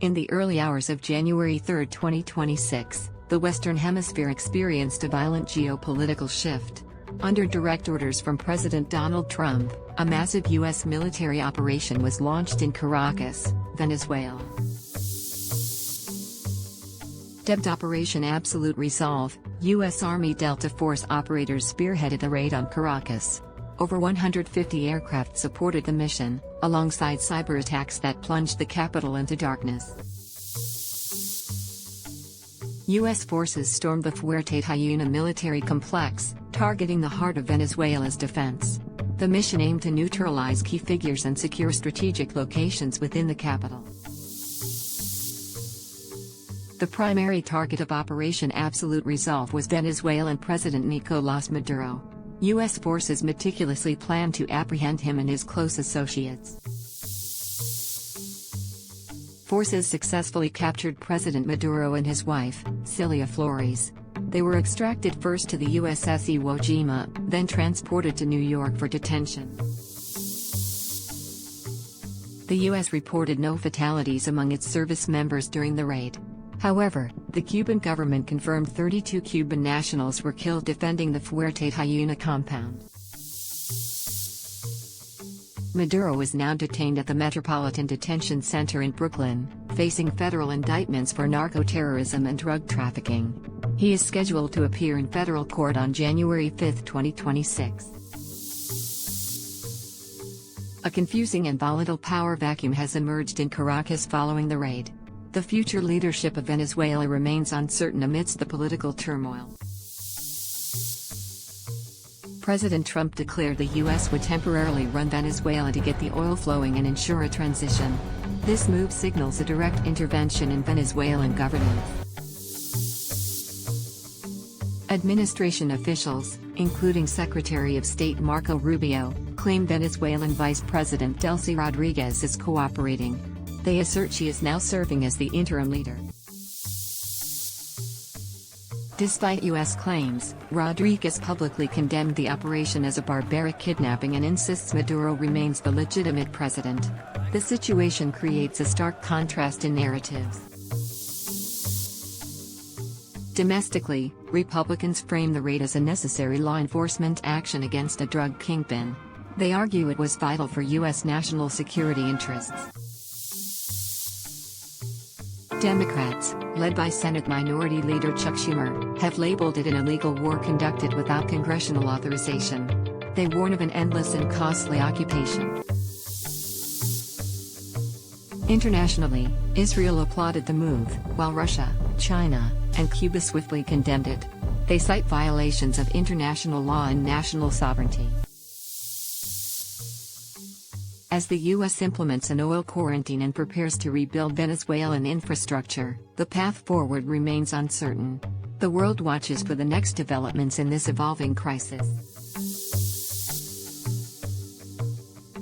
In the early hours of January 3, 2026, the Western Hemisphere experienced a violent geopolitical shift. Under direct orders from President Donald Trump, a massive U.S. military operation was launched in Caracas, Venezuela. Dubbed Operation Absolute Resolve, U.S. Army Delta Force operators spearheaded a raid on Caracas. Over 150 aircraft supported the mission, alongside cyberattacks that plunged the capital into darkness. U.S. forces stormed the Fuerte Tiuna military complex, targeting the heart of Venezuela's defense. The mission aimed to neutralize key figures and secure strategic locations within the capital. The primary target of Operation Absolute Resolve was Venezuelan President Nicolás Maduro. U.S. forces meticulously planned to apprehend him and his close associates. Forces successfully captured President Maduro and his wife, Cilia Flores. They were extracted first to the USS Iwo Jima, then transported to New York for detention. The U.S. reported no fatalities among its service members during the raid. However, the Cuban government confirmed 32 Cuban nationals were killed defending the Fuerte Tiuna compound. Maduro is now detained at the Metropolitan Detention Center in Brooklyn, facing federal indictments for narco-terrorism and drug trafficking. He is scheduled to appear in federal court on January 5, 2026. A confusing and volatile power vacuum has emerged in Caracas following the raid. The future leadership of Venezuela remains uncertain amidst the political turmoil. President Trump declared the U.S. would temporarily run Venezuela to get the oil flowing and ensure a transition. This move signals a direct intervention in Venezuelan governance. Administration officials, including Secretary of State Marco Rubio, claim Venezuelan Vice President Delcy Rodriguez is cooperating. They assert she is now serving as the interim leader. Despite U.S. claims, Rodriguez publicly condemned the operation as a barbaric kidnapping and insists Maduro remains the legitimate president. The situation creates a stark contrast in narratives. Domestically, Republicans frame the raid as a necessary law enforcement action against a drug kingpin. They argue it was vital for U.S. national security interests. Democrats, led by Senate Minority Leader Chuck Schumer, have labeled it an illegal war conducted without congressional authorization. They warn of an endless and costly occupation. Internationally, Israel applauded the move, while Russia, China, and Cuba swiftly condemned it. They cite violations of international law and national sovereignty. As the U.S. implements an oil quarantine and prepares to rebuild Venezuelan infrastructure, the path forward remains uncertain. The world watches for the next developments in this evolving crisis.